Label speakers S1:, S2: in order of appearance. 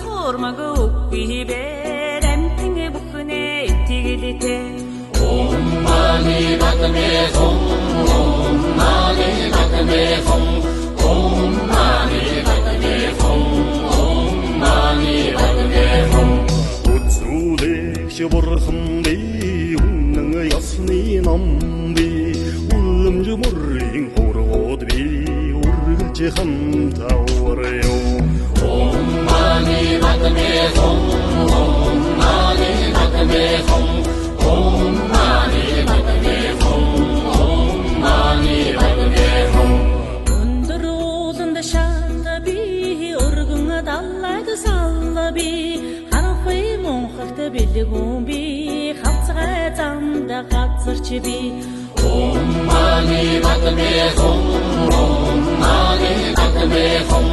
S1: хормаг үгүй бэр амтны бүхнээ итгэлтэй
S2: Om mani padme hum Om mani padme hum Om mani padme hum Om mani padme hum
S3: Үзүүлэгч бурхан би үнэн ясны ном би үлэмж мөрийн хургууд би үргэлж хамтааварё
S2: Om mani padme hum Om mani padme hum Om mani padme hum Om mani padme hum
S1: өндөр ууланд шаалла би өргөн даллайд салла би харахи монхогт бэлгүүн би хавцгай замда газарч би
S2: Om mani padme hum Om mani padme hum